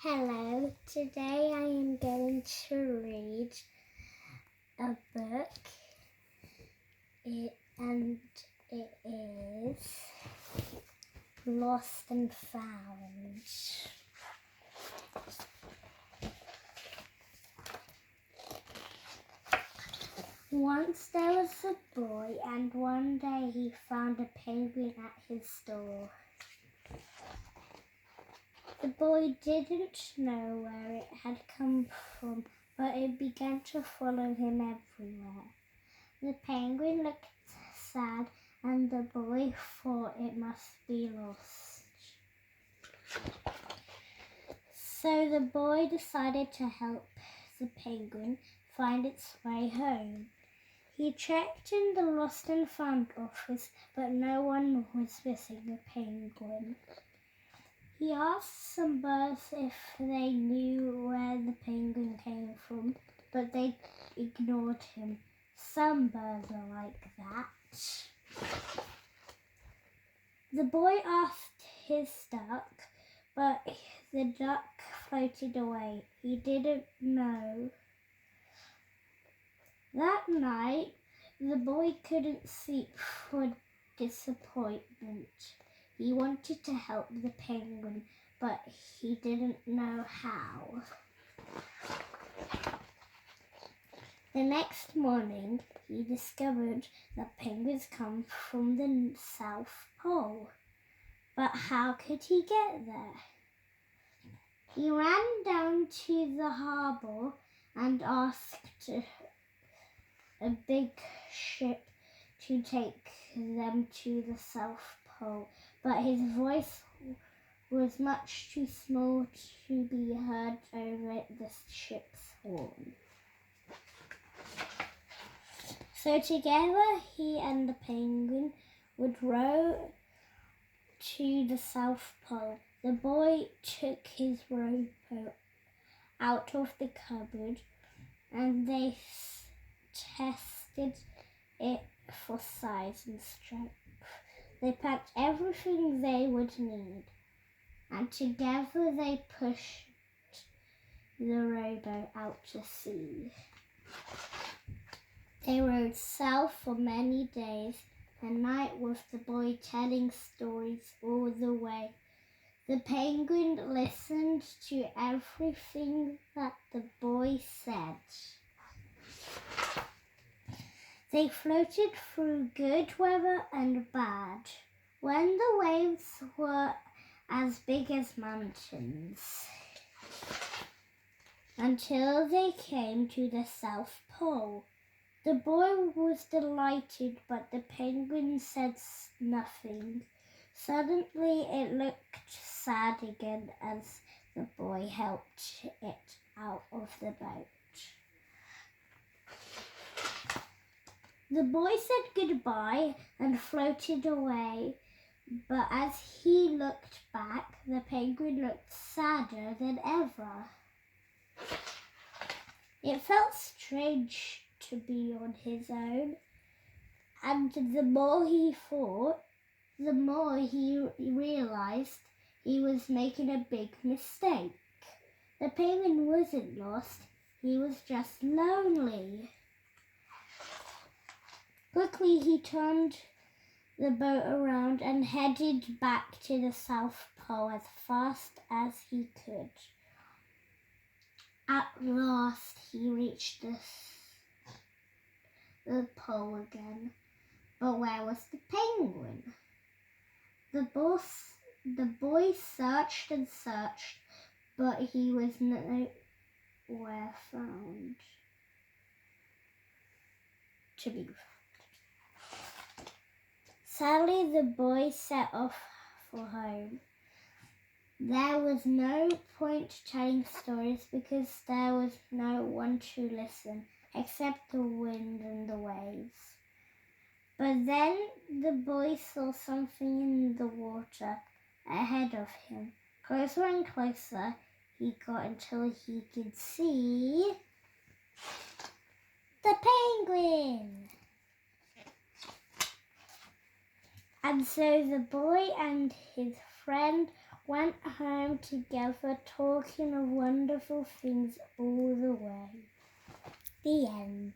Hello, today I am going to read a book and it is Lost and Found. Once there was a boy and one day he found a penguin at his door. The boy didn't know where it had come from, but it began to follow him everywhere. The penguin looked sad, and the boy thought it must be lost. So the boy decided to help the penguin find its way home. He checked in the Lost and Found office, but no one was missing the penguin. He asked some birds if they knew where the penguin came from, but they ignored him. Some birds are like that. The boy asked his duck, but the duck floated away. He didn't know. That night, the boy couldn't sleep for disappointment. He wanted to help the penguin, but he didn't know how. The next morning, he discovered that penguins come from the South Pole. But how could he get there? He ran down to the harbour and asked a big ship to take them to the South Pole, but his voice was much too small to be heard over the ship's horn. So together he and the penguin would row to the South Pole. The boy took his rowboat out of the cupboard and they tested it for size and strength. They packed everything they would need, and together they pushed the rowboat out to sea. They rowed south for many days and night with the boy telling stories all the way. The penguin listened to everything that the boy said. They floated through good weather and bad, when the waves were as big as mountains, until they came to the South Pole. The boy was delighted, but the penguin said nothing. Suddenly it looked sad again as the boy helped it out of the boat. The boy said goodbye and floated away, but as he looked back, the penguin looked sadder than ever. It felt strange to be on his own, and the more he thought, the more he realized he was making a big mistake. The penguin wasn't lost, he was just lonely. Quickly he turned the boat around and headed back to the South Pole as fast as he could. At last he reached the pole again. But where was the penguin? The boy searched and searched, but he was nowhere found to be found. Sadly, the boy set off for home. There was no point telling stories because there was no one to listen except the wind and the waves. But then the boy saw something in the water ahead of him. Closer and closer he got until he could see the penguin. And so the boy and his friend went home together, talking of wonderful things all the way. The end.